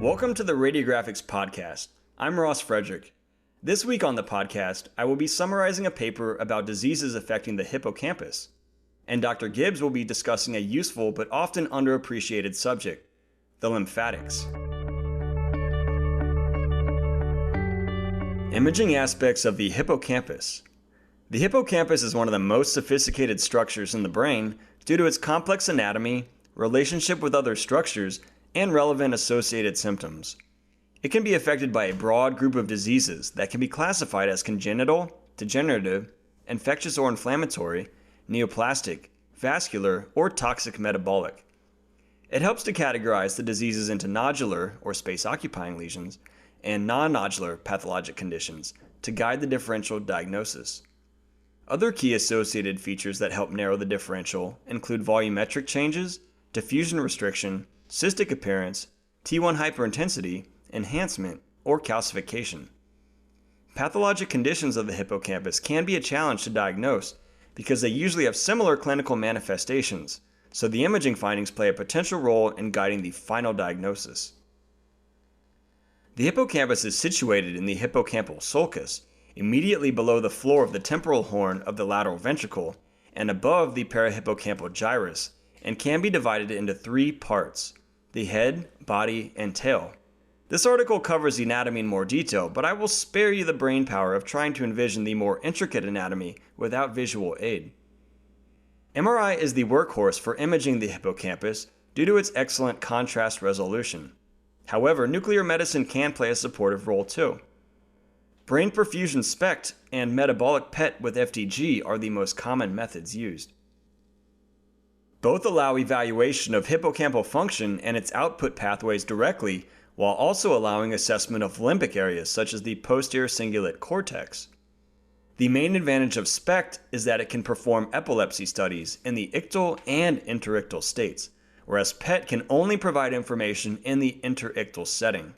Welcome to the Radiographics Podcast. I'm Ross Frederick. This week on the podcast, I will be summarizing a paper about diseases affecting the hippocampus, and Dr. Gibbs will be discussing a useful but often underappreciated subject, the lymphatics. Imaging aspects of the hippocampus. The hippocampus is one of the most sophisticated structures in the brain due to its complex anatomy, relationship with other structures, and relevant associated symptoms. It can be affected by a broad group of diseases that can be classified as congenital, degenerative, infectious or inflammatory, neoplastic, vascular, or toxic metabolic. It helps to categorize the diseases into nodular or space-occupying lesions and non-nodular pathologic conditions to guide the differential diagnosis. Other key associated features that help narrow the differential include volumetric changes, diffusion restriction, cystic appearance, T1 hyperintensity, enhancement, or calcification. Pathologic conditions of the hippocampus can be a challenge to diagnose because they usually have similar clinical manifestations, so the imaging findings play a potential role in guiding the final diagnosis. The hippocampus is situated in the hippocampal sulcus, immediately below the floor of the temporal horn of the lateral ventricle and above the parahippocampal gyrus, and can be divided into three parts: the head, body, and tail. This article covers the anatomy in more detail, but I will spare you the brain power of trying to envision the more intricate anatomy without visual aid. MRI is the workhorse for imaging the hippocampus due to its excellent contrast resolution. However, nuclear medicine can play a supportive role too. Brain perfusion SPECT and metabolic PET with FDG are the most common methods used. Both allow evaluation of hippocampal function and its output pathways directly, while also allowing assessment of limbic areas such as the posterior cingulate cortex. The main advantage of SPECT is that it can perform epilepsy studies in the ictal and interictal states, whereas PET can only provide information in the interictal setting.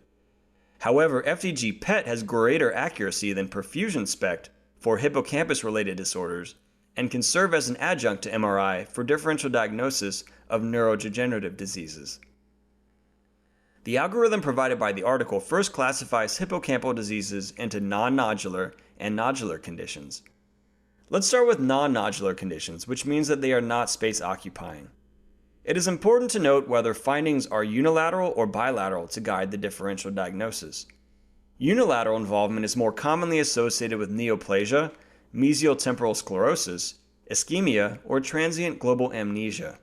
However, FDG PET has greater accuracy than perfusion SPECT for hippocampus-related disorders and can serve as an adjunct to MRI for differential diagnosis of neurodegenerative diseases. The algorithm provided by the article first classifies hippocampal diseases into non-nodular and nodular conditions. Let's start with non-nodular conditions, which means that they are not space-occupying. It is important to note whether findings are unilateral or bilateral to guide the differential diagnosis. Unilateral involvement is more commonly associated with neoplasia, mesial temporal sclerosis, ischemia, or transient global amnesia.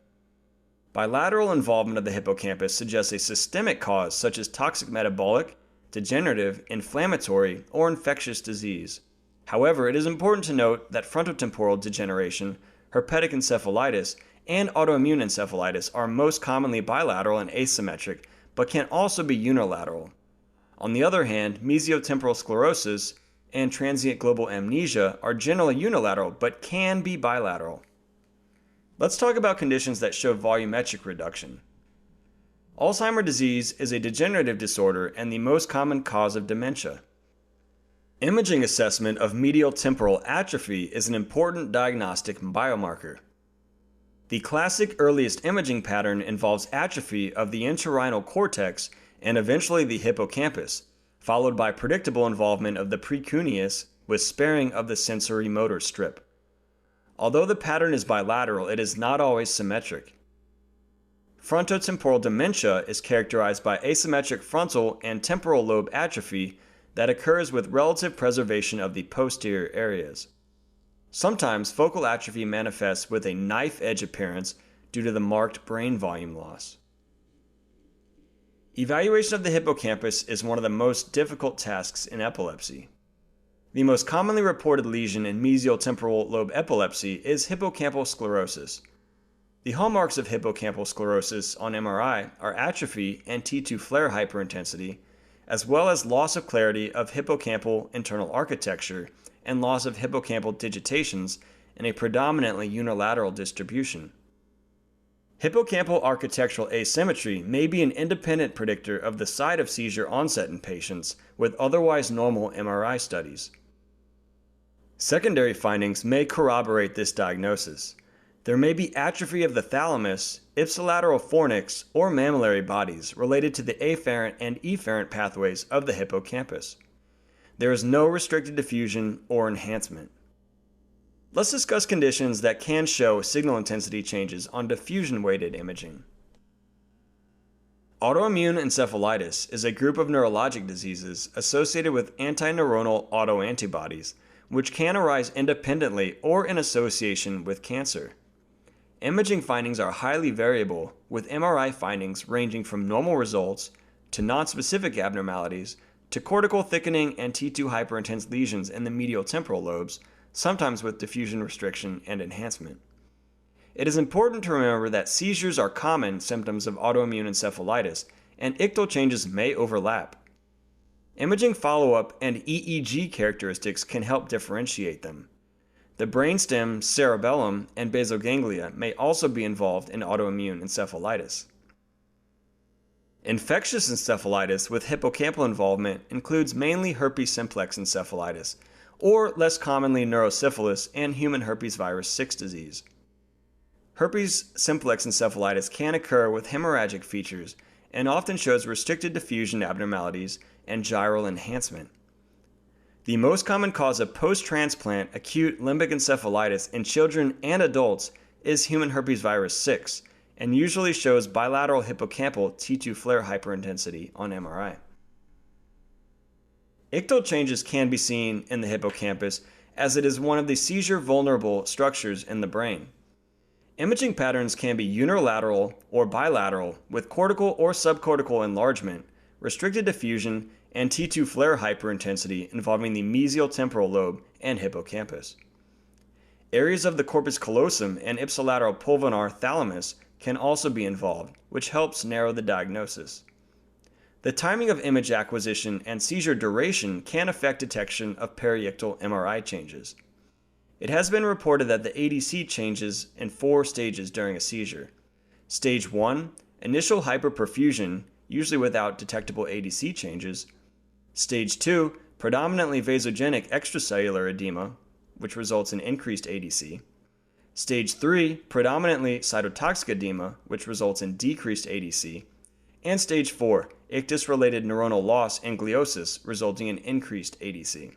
Bilateral involvement of the hippocampus suggests a systemic cause such as toxic metabolic, degenerative, inflammatory, or infectious disease. However, it is important to note that frontotemporal degeneration, herpetic encephalitis, and autoimmune encephalitis are most commonly bilateral and asymmetric, but can also be unilateral. On the other hand, mesiotemporal sclerosis and transient global amnesia are generally unilateral, but can be bilateral. Let's talk about conditions that show volumetric reduction. Alzheimer's disease is a degenerative disorder and the most common cause of dementia. Imaging assessment of medial temporal atrophy is an important diagnostic biomarker. The classic earliest imaging pattern involves atrophy of the entorhinal cortex and eventually the hippocampus, followed by predictable involvement of the precuneus with sparing of the sensory motor strip. Although the pattern is bilateral, it is not always symmetric. Frontotemporal dementia is characterized by asymmetric frontal and temporal lobe atrophy that occurs with relative preservation of the posterior areas. Sometimes focal atrophy manifests with a knife edge appearance due to the marked brain volume loss. Evaluation of the hippocampus is one of the most difficult tasks in epilepsy. The most commonly reported lesion in mesial temporal lobe epilepsy is hippocampal sclerosis. The hallmarks of hippocampal sclerosis on MRI are atrophy and T2 flare hyperintensity, as well as loss of clarity of hippocampal internal architecture and loss of hippocampal digitations in a predominantly unilateral distribution. Hippocampal architectural asymmetry may be an independent predictor of the site of seizure onset in patients with otherwise normal MRI studies. Secondary findings may corroborate this diagnosis. There may be atrophy of the thalamus, ipsilateral fornix, or mammillary bodies related to the afferent and efferent pathways of the hippocampus. There is no restricted diffusion or enhancement. Let's discuss conditions that can show signal intensity changes on diffusion-weighted imaging. Autoimmune encephalitis is a group of neurologic diseases associated with antineuronal autoantibodies, which can arise independently or in association with cancer. Imaging findings are highly variable, with MRI findings ranging from normal results to nonspecific abnormalities to cortical thickening and T2 hyperintense lesions in the medial temporal lobes, sometimes with diffusion restriction and enhancement. It is important to remember that seizures are common symptoms of autoimmune encephalitis, and ictal changes may overlap. Imaging follow-up and EEG characteristics can help differentiate them. The brainstem, cerebellum, and basal ganglia may also be involved in autoimmune encephalitis. Infectious encephalitis with hippocampal involvement includes mainly herpes simplex encephalitis, or less commonly neurosyphilis and human herpes virus 6 disease. Herpes simplex encephalitis can occur with hemorrhagic features and often shows restricted diffusion abnormalities and gyral enhancement. The most common cause of post-transplant acute limbic encephalitis in children and adults is human herpes virus 6 and usually shows bilateral hippocampal T2 flare hyperintensity on MRI. Ictal changes can be seen in the hippocampus as it is one of the seizure-vulnerable structures in the brain. Imaging patterns can be unilateral or bilateral with cortical or subcortical enlargement, restricted diffusion, and T2 flare hyperintensity involving the mesial temporal lobe and hippocampus. Areas of the corpus callosum and ipsilateral pulvinar thalamus can also be involved, which helps narrow the diagnosis. The timing of image acquisition and seizure duration can affect detection of periictal MRI changes. It has been reported that the ADC changes in 4 stages during a seizure. Stage 1, initial hyperperfusion, usually without detectable ADC changes. Stage 2, predominantly vasogenic extracellular edema, which results in increased ADC. Stage 3, predominantly cytotoxic edema, which results in decreased ADC. And Stage 4, ictus-related neuronal loss and gliosis, resulting in increased ADC.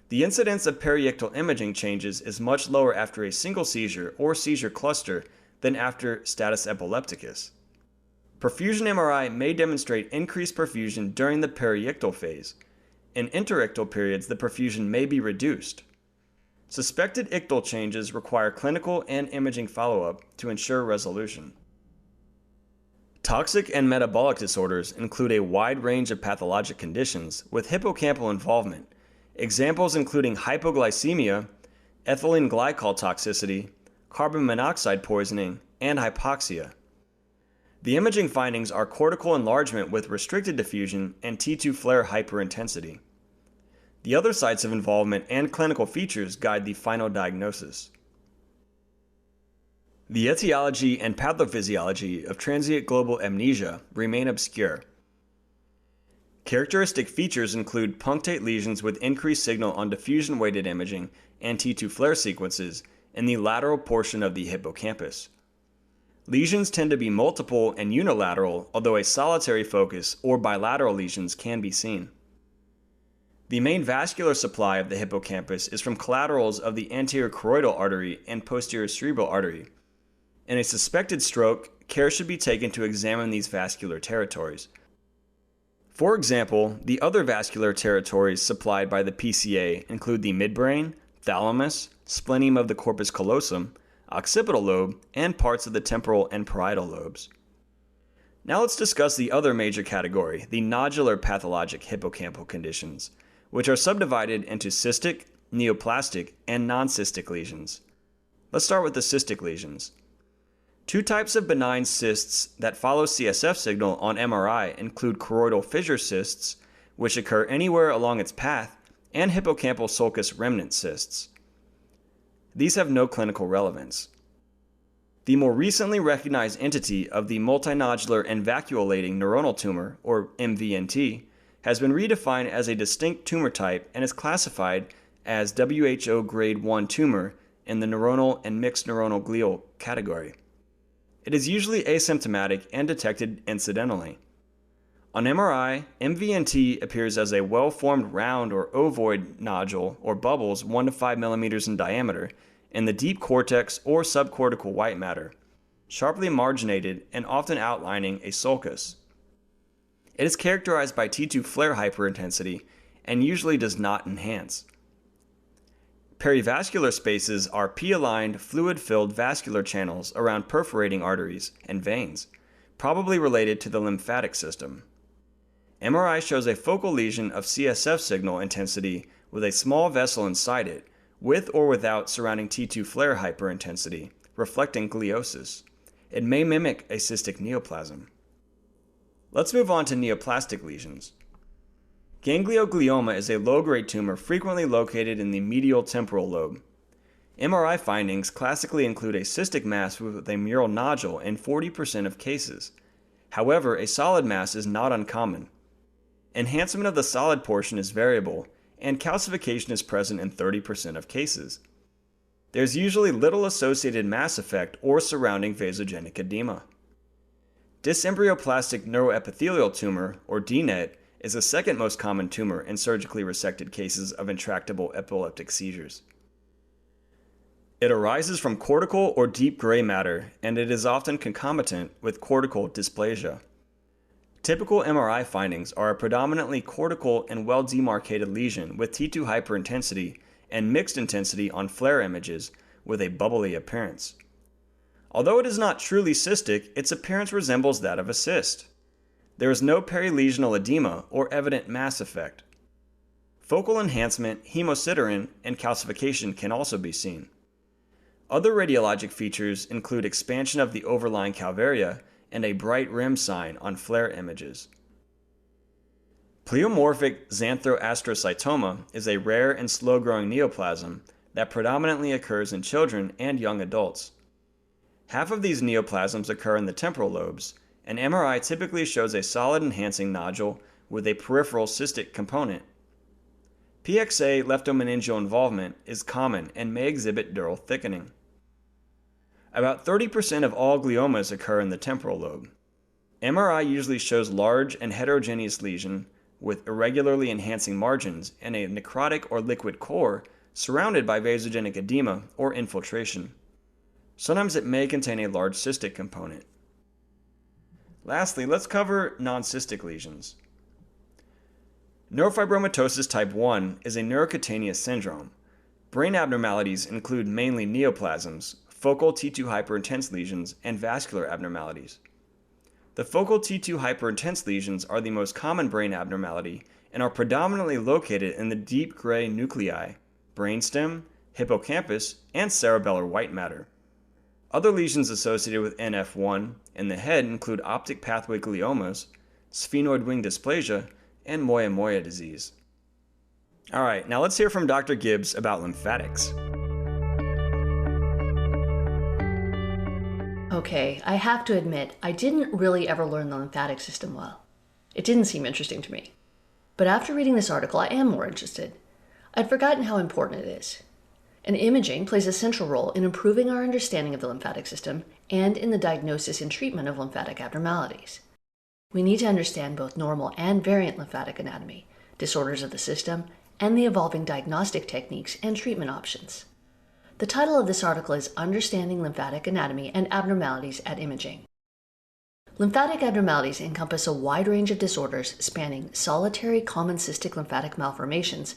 The incidence of periictal imaging changes is much lower after a single seizure or seizure cluster than after status epilepticus. Perfusion MRI may demonstrate increased perfusion during the periictal phase. In interictal periods, the perfusion may be reduced. Suspected ictal changes require clinical and imaging follow-up to ensure resolution. Toxic and metabolic disorders include a wide range of pathologic conditions with hippocampal involvement. Examples including hypoglycemia, ethylene glycol toxicity, carbon monoxide poisoning, and hypoxia. The imaging findings are cortical enlargement with restricted diffusion and T2 flare hyperintensity. The other sites of involvement and clinical features guide the final diagnosis. The etiology and pathophysiology of transient global amnesia remain obscure. Characteristic features include punctate lesions with increased signal on diffusion-weighted imaging and T2 flare sequences in the lateral portion of the hippocampus. Lesions tend to be multiple and unilateral, although a solitary focus or bilateral lesions can be seen. The main vascular supply of the hippocampus is from collaterals of the anterior choroidal artery and posterior cerebral artery. In a suspected stroke, care should be taken to examine these vascular territories. For example, the other vascular territories supplied by the PCA include the midbrain, thalamus, splenium of the corpus callosum, occipital lobe, and parts of the temporal and parietal lobes. Now let's discuss the other major category, the nodular pathologic hippocampal conditions, which are subdivided into cystic, neoplastic, and non-cystic lesions. Let's start with the cystic lesions. 2 types of benign cysts that follow CSF signal on MRI include choroidal fissure cysts, which occur anywhere along its path, and hippocampal sulcus remnant cysts. These have no clinical relevance. The more recently recognized entity of the multinodular and vacuolating neuronal tumor, or MVNT, has been redefined as a distinct tumor type and is classified as WHO Grade 1 tumor in the neuronal and mixed neuronal glial category. It is usually asymptomatic and detected incidentally. On MRI, MVNT appears as a well-formed round or ovoid nodule or bubbles 1 to 5 millimeters in diameter in the deep cortex or subcortical white matter, sharply marginated and often outlining a sulcus. It is characterized by T2 flare hyperintensity and usually does not enhance. Perivascular spaces are P-aligned, fluid-filled vascular channels around perforating arteries and veins, probably related to the lymphatic system. MRI shows a focal lesion of CSF signal intensity with a small vessel inside it, with or without surrounding T2 flare hyperintensity, reflecting gliosis. It may mimic a cystic neoplasm. Let's move on to neoplastic lesions. Ganglioglioma is a low-grade tumor frequently located in the medial temporal lobe. MRI findings classically include a cystic mass with a mural nodule in 40% of cases. However, a solid mass is not uncommon. Enhancement of the solid portion is variable, and calcification is present in 30% of cases. There's usually little associated mass effect or surrounding vasogenic edema. Dysembryoplastic neuroepithelial tumor, or DNET, is the second most common tumor in surgically resected cases of intractable epileptic seizures. It arises from cortical or deep gray matter, and it is often concomitant with cortical dysplasia. Typical MRI findings are a predominantly cortical and well-demarcated lesion with T2 hyperintensity and mixed intensity on flare images with a bubbly appearance. Although it is not truly cystic, its appearance resembles that of a cyst. There is no perilesional edema or evident mass effect. Focal enhancement, hemosiderin, and calcification can also be seen. Other radiologic features include expansion of the overlying calvaria and a bright rim sign on flare images. Pleomorphic xanthostrocytoma is a rare and slow-growing neoplasm that predominantly occurs in children and young adults. Half of these neoplasms occur in the temporal lobes, and MRI typically shows a solid enhancing nodule with a peripheral cystic component. PXA leptomeningeal involvement is common and may exhibit dural thickening. About 30% of all gliomas occur in the temporal lobe. MRI usually shows large and heterogeneous lesion with irregularly enhancing margins and a necrotic or liquid core surrounded by vasogenic edema or infiltration. Sometimes it may contain a large cystic component. Lastly, let's cover non-cystic lesions. Neurofibromatosis type 1 is a neurocutaneous syndrome. Brain abnormalities include mainly neoplasms, focal T2 hyperintense lesions, and vascular abnormalities. The focal T2 hyperintense lesions are the most common brain abnormality and are predominantly located in the deep gray nuclei, brainstem, hippocampus, and cerebellar white matter. Other lesions associated with NF1 in the head include optic pathway gliomas, sphenoid wing dysplasia, and moya-moya disease. Alright, now let's hear from Dr. Gibbs about lymphatics. Okay, I have to admit, I didn't really ever learn the lymphatic system well. It didn't seem interesting to me. But after reading this article, I am more interested. I'd forgotten how important it is. And imaging plays a central role in improving our understanding of the lymphatic system and in the diagnosis and treatment of lymphatic abnormalities. We need to understand both normal and variant lymphatic anatomy, disorders of the system, and the evolving diagnostic techniques and treatment options. The title of this article is Understanding Lymphatic Anatomy and Abnormalities at Imaging. Lymphatic abnormalities encompass a wide range of disorders spanning solitary common cystic lymphatic malformations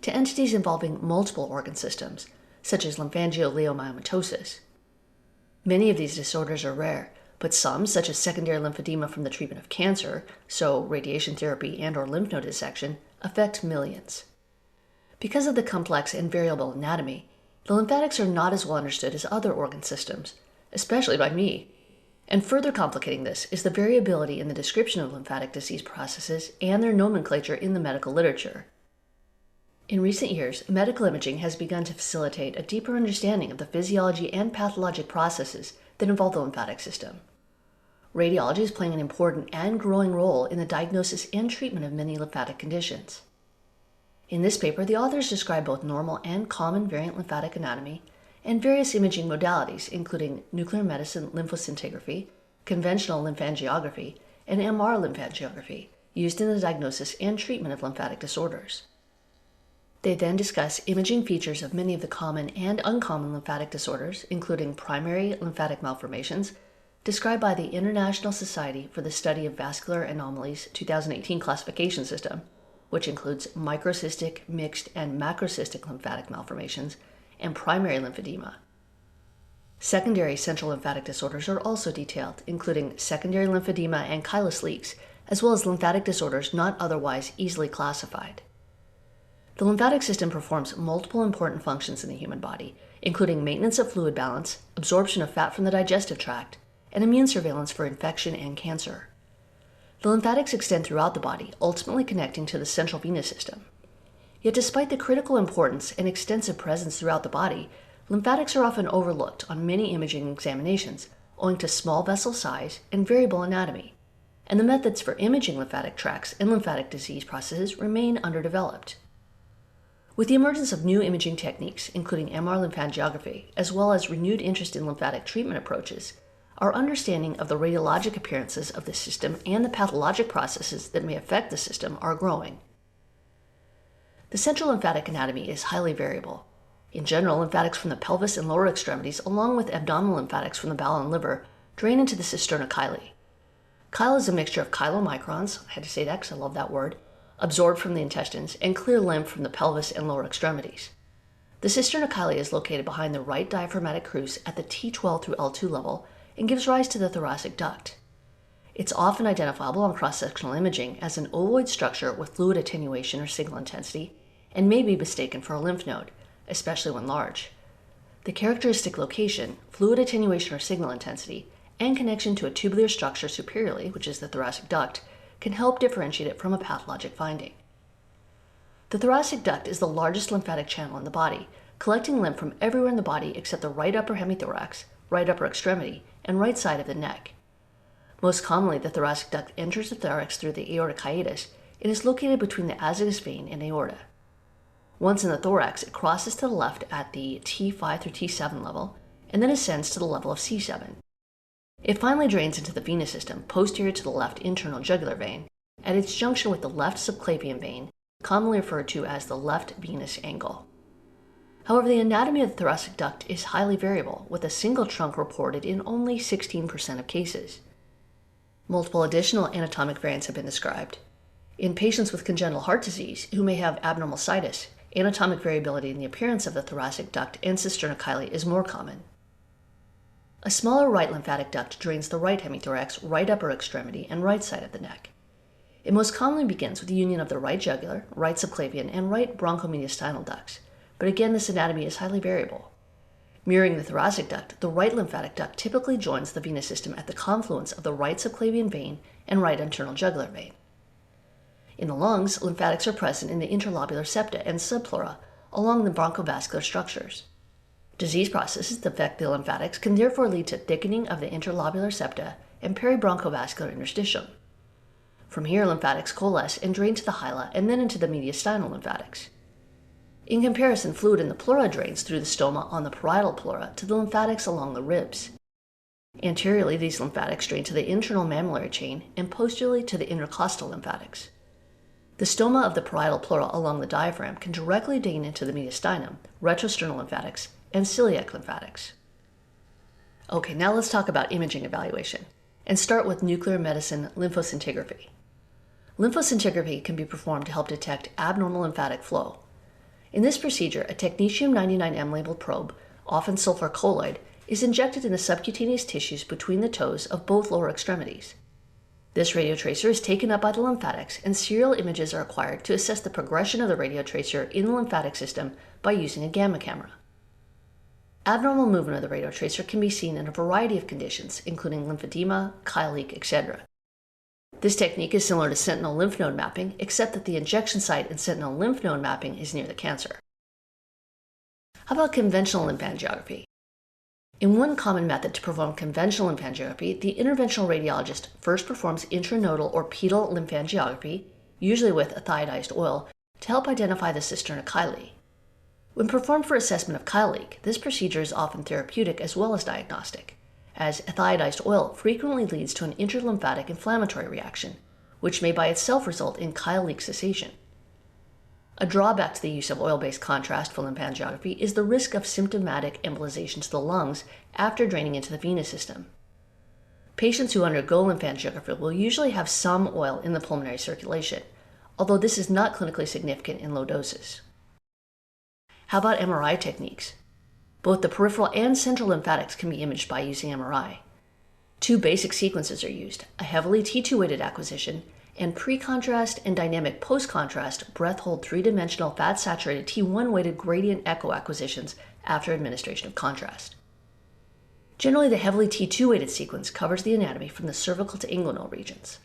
to entities involving multiple organ systems, such as lymphangioliomyomatosis. Many of these disorders are rare, but some, such as secondary lymphedema from the treatment of cancer, so radiation therapy and/or lymph node dissection, affect millions. Because of the complex and variable anatomy, the lymphatics are not as well understood as other organ systems, especially by me. And further complicating this is the variability in the description of lymphatic disease processes and their nomenclature in the medical literature. In recent years, medical imaging has begun to facilitate a deeper understanding of the physiology and pathologic processes that involve the lymphatic system. Radiology is playing an important and growing role in the diagnosis and treatment of many lymphatic conditions. In this paper, the authors describe both normal and common variant lymphatic anatomy and various imaging modalities, including nuclear medicine lymphoscintigraphy, conventional lymphangiography, and MR lymphangiography, used in the diagnosis and treatment of lymphatic disorders. They then discuss imaging features of many of the common and uncommon lymphatic disorders, including primary lymphatic malformations, described by the International Society for the Study of Vascular Anomalies 2018 classification system, which includes microcystic, mixed, and macrocystic lymphatic malformations, and primary lymphedema. Secondary central lymphatic disorders are also detailed, including secondary lymphedema and chylous leaks, as well as lymphatic disorders not otherwise easily classified. The lymphatic system performs multiple important functions in the human body, including maintenance of fluid balance, absorption of fat from the digestive tract, and immune surveillance for infection and cancer. The lymphatics extend throughout the body, ultimately connecting to the central venous system. Yet despite the critical importance and extensive presence throughout the body, lymphatics are often overlooked on many imaging examinations, owing to small vessel size and variable anatomy, and the methods for imaging lymphatic tracts and lymphatic disease processes remain underdeveloped. With the emergence of new imaging techniques, including MR lymphangiography, as well as renewed interest in lymphatic treatment approaches, our understanding of the radiologic appearances of the system and the pathologic processes that may affect the system are growing. The central lymphatic anatomy is highly variable. In general, lymphatics from the pelvis and lower extremities, along with abdominal lymphatics from the bowel and liver, drain into the cisterna chyli. Chyle is a mixture of chylomicrons, I had to say that because I love that word, absorbed from the intestines, and clear lymph from the pelvis and lower extremities. The cisterna chyli is located behind the right diaphragmatic cruce at the T12 through L2 level and gives rise to the thoracic duct. It's often identifiable on cross-sectional imaging as an ovoid structure with fluid attenuation or signal intensity and may be mistaken for a lymph node, especially when large. The characteristic location, fluid attenuation or signal intensity, and connection to a tubular structure superiorly, which is the thoracic duct, can help differentiate it from a pathologic finding. The thoracic duct is the largest lymphatic channel in the body, collecting lymph from everywhere in the body except the right upper hemithorax, right upper extremity, and right side of the neck. Most commonly, the thoracic duct enters the thorax through the aortic hiatus and is located between the azygos vein and aorta. Once in the thorax, it crosses to the left at the T5 through T7 level, and then ascends to the level of C7. It finally drains into the venous system posterior to the left internal jugular vein, at its junction with the left subclavian vein, commonly referred to as the left venous angle. However, the anatomy of the thoracic duct is highly variable, with a single trunk reported in only 16% of cases. Multiple additional anatomic variants have been described. In patients with congenital heart disease who may have abnormal situs, anatomic variability in the appearance of the thoracic duct and cisterna chyli is more common. A smaller right lymphatic duct drains the right hemithorax, right upper extremity, and right side of the neck. It most commonly begins with the union of the right jugular, right subclavian, and right bronchomediastinal ducts, but again this anatomy is highly variable. Mirroring the thoracic duct, the right lymphatic duct typically joins the venous system at the confluence of the right subclavian vein and right internal jugular vein. In the lungs, lymphatics are present in the interlobular septa and subpleura along the bronchovascular structures. Disease processes that affect the lymphatics can therefore lead to thickening of the interlobular septa and peribronchovascular interstitium. From here, lymphatics coalesce and drain to the hyla and then into the mediastinal lymphatics. In comparison, fluid in the pleura drains through the stoma on the parietal pleura to the lymphatics along the ribs. Anteriorly, these lymphatics drain to the internal mammillary chain and posteriorly to the intercostal lymphatics. The stoma of the parietal pleura along the diaphragm can directly drain into the mediastinum, retrosternal lymphatics, and celiac lymphatics. Okay, now let's talk about imaging evaluation, and start with nuclear medicine lymphoscintigraphy. Lymphoscintigraphy can be performed to help detect abnormal lymphatic flow. In this procedure, a technetium-99m labeled probe, often sulfur colloid, is injected in the subcutaneous tissues between the toes of both lower extremities. This radiotracer is taken up by the lymphatics, and serial images are acquired to assess the progression of the radiotracer in the lymphatic system by using a gamma camera. Abnormal movement of the radiotracer can be seen in a variety of conditions, including lymphedema, chyle leak, etc. This technique is similar to sentinel lymph node mapping, except that the injection site in sentinel lymph node mapping is near the cancer. How about conventional lymphangiography? In one common method to perform conventional lymphangiography, the interventional radiologist first performs intranodal or pedal lymphangiography, usually with a thiodized oil, to help identify the cisterna chyli. When performed for assessment of chyle leak, this procedure is often therapeutic as well as diagnostic, as thiodized oil frequently leads to an interlymphatic inflammatory reaction, which may by itself result in chyle leak cessation. A drawback to the use of oil-based contrast for lymphangiography is the risk of symptomatic embolization to the lungs after draining into the venous system. Patients who undergo lymphangiography will usually have some oil in the pulmonary circulation, although this is not clinically significant in low doses. How about MRI techniques? Both the peripheral and central lymphatics can be imaged by using MRI. Two basic sequences are used, a heavily T2-weighted acquisition and pre-contrast and dynamic post-contrast breath-hold three-dimensional fat-saturated T1-weighted gradient echo acquisitions after administration of contrast. Generally, the heavily T2-weighted sequence covers the anatomy from the cervical to inguinal regions.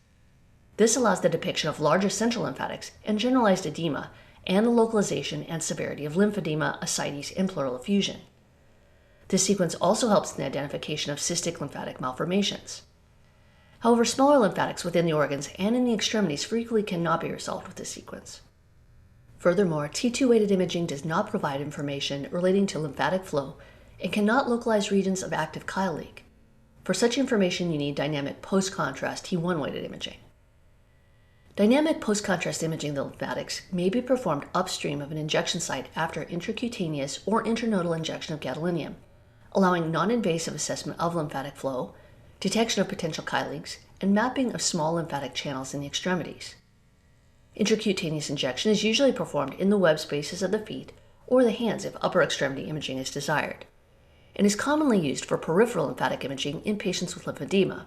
This allows the depiction of larger central lymphatics and generalized edema and the localization and severity of lymphedema, ascites, and pleural effusion. This sequence also helps in the identification of cystic lymphatic malformations. However, smaller lymphatics within the organs and in the extremities frequently cannot be resolved with this sequence. Furthermore, T2-weighted imaging does not provide information relating to lymphatic flow and cannot localize regions of active chyle leak. For such information, you need dynamic post-contrast T1-weighted imaging. Dynamic post-contrast imaging of the lymphatics may be performed upstream of an injection site after intracutaneous or intranodal injection of gadolinium, allowing non-invasive assessment of lymphatic flow, detection of potential chyle leaks, and mapping of small lymphatic channels in the extremities. Intracutaneous injection is usually performed in the web spaces of the feet or the hands if upper extremity imaging is desired, and is commonly used for peripheral lymphatic imaging in patients with lymphedema,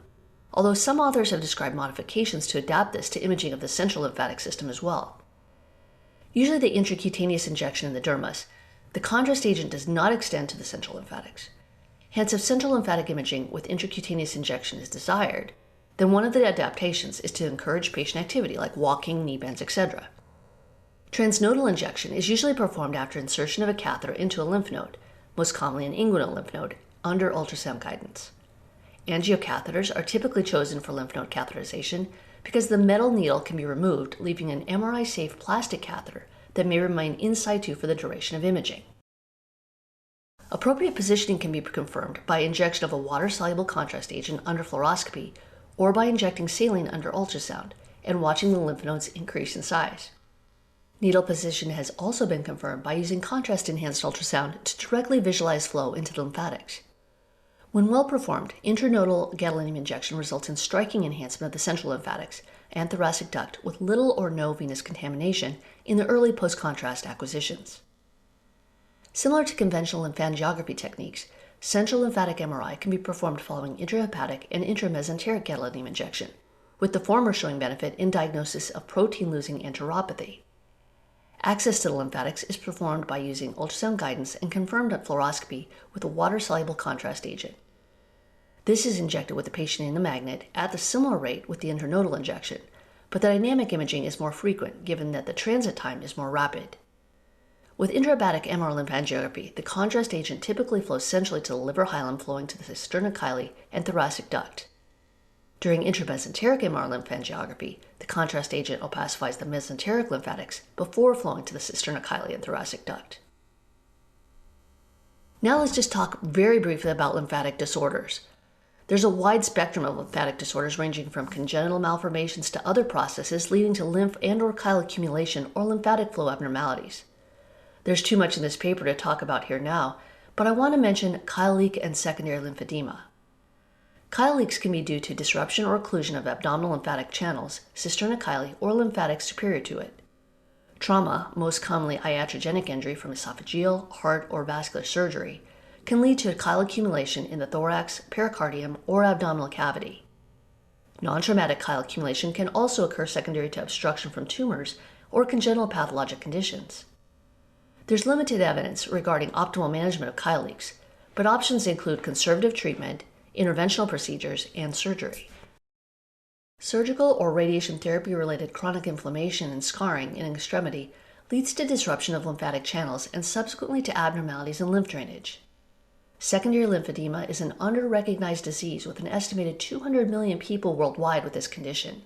although some authors have described modifications to adapt this to imaging of the central lymphatic system as well. Usually the intracutaneous injection in the dermis, the contrast agent does not extend to the central lymphatics. Hence, if central lymphatic imaging with intracutaneous injection is desired, then one of the adaptations is to encourage patient activity like walking, knee bends, etc. Transnodal injection is usually performed after insertion of a catheter into a lymph node, most commonly an inguinal lymph node, under ultrasound guidance. Angiocatheters are typically chosen for lymph node catheterization because the metal needle can be removed, leaving an MRI-safe plastic catheter that may remain in situ for the duration of imaging. Appropriate positioning can be confirmed by injection of a water-soluble contrast agent under fluoroscopy or by injecting saline under ultrasound and watching the lymph nodes increase in size. Needle position has also been confirmed by using contrast-enhanced ultrasound to directly visualize flow into the lymphatics. When well performed, intranodal gadolinium injection results in striking enhancement of the central lymphatics and thoracic duct with little or no venous contamination in the early post-contrast acquisitions. Similar to conventional lymphangiography techniques, central lymphatic MRI can be performed following intrahepatic and intramesenteric gadolinium injection, with the former showing benefit in diagnosis of protein-losing enteropathy. Access to the lymphatics is performed by using ultrasound guidance and confirmed at fluoroscopy with a water-soluble contrast agent. This is injected with the patient in a magnet at the similar rate with the intranodal injection, but the dynamic imaging is more frequent given that the transit time is more rapid. With intrahepatic MR lymphangiography, the contrast agent typically flows centrally to the liver hilum flowing to the cisterna chyli and thoracic duct. During intramesenteric MR lymphangiography, the contrast agent opacifies the mesenteric lymphatics before flowing to the cisterna chyli and thoracic duct. Now let's just talk very briefly about lymphatic disorders. There's a wide spectrum of lymphatic disorders ranging from congenital malformations to other processes leading to lymph and/or chyle accumulation or lymphatic flow abnormalities. There's too much in this paper to talk about here now, but I want to mention chyle leak and secondary lymphedema. Chyle leaks can be due to disruption or occlusion of abdominal lymphatic channels, cisterna chyli, or lymphatics superior to it. Trauma, most commonly iatrogenic injury from esophageal, heart, or vascular surgery, can lead to chyle accumulation in the thorax, pericardium, or abdominal cavity. Non-traumatic chyle accumulation can also occur secondary to obstruction from tumors or congenital pathologic conditions. There's limited evidence regarding optimal management of chyle leaks, but options include conservative treatment, interventional procedures, and surgery. Surgical or radiation therapy-related chronic inflammation and scarring in an extremity leads to disruption of lymphatic channels and subsequently to abnormalities in lymph drainage. Secondary lymphedema is an under-recognized disease with an estimated 200 million people worldwide with this condition.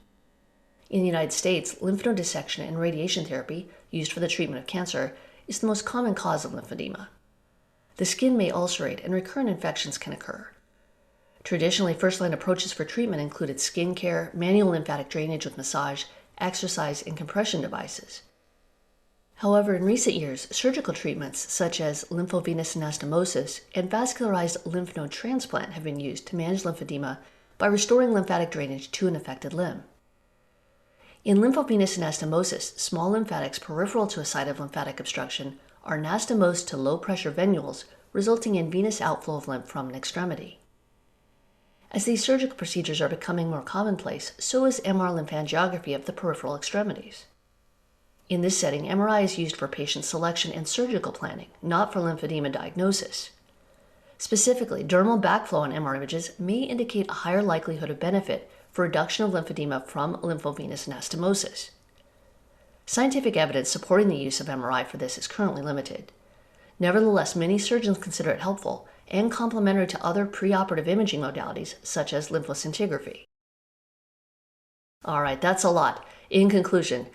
In the United States, lymph node dissection and radiation therapy, used for the treatment of cancer, is the most common cause of lymphedema. The skin may ulcerate and recurrent infections can occur. Traditionally, first-line approaches for treatment included skin care, manual lymphatic drainage with massage, exercise, and compression devices. However, in recent years, surgical treatments such as lymphovenous anastomosis and vascularized lymph node transplant have been used to manage lymphedema by restoring lymphatic drainage to an affected limb. In lymphovenous anastomosis, small lymphatics peripheral to a site of lymphatic obstruction are anastomosed to low-pressure venules, resulting in venous outflow of lymph from an extremity. As these surgical procedures are becoming more commonplace, so is MR lymphangiography of the peripheral extremities. In this setting, MRI is used for patient selection and surgical planning, not for lymphedema diagnosis. Specifically, dermal backflow on MR images may indicate a higher likelihood of benefit for reduction of lymphedema from lymphovenous anastomosis. Scientific evidence supporting the use of MRI for this is currently limited. Nevertheless, many surgeons consider it helpful and complementary to other preoperative imaging modalities such as lymphoscintigraphy. Alright, that's a lot. In conclusion,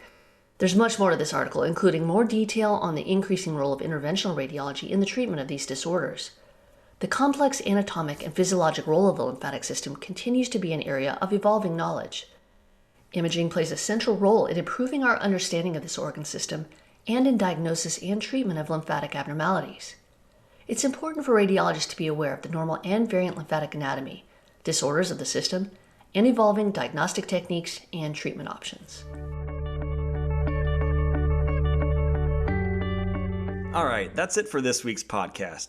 there's much more to this article, including more detail on the increasing role of interventional radiology in the treatment of these disorders. The complex anatomic and physiologic role of the lymphatic system continues to be an area of evolving knowledge. Imaging plays a central role in improving our understanding of this organ system and in diagnosis and treatment of lymphatic abnormalities. It's important for radiologists to be aware of the normal and variant lymphatic anatomy, disorders of the system, and evolving diagnostic techniques and treatment options. Alright, that's it for this week's podcast.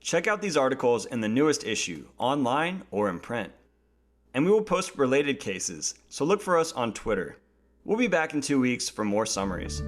Check out these articles in the newest issue, online or in print. And we will post related cases, so look for us on Twitter. We'll be back in 2 weeks for more summaries.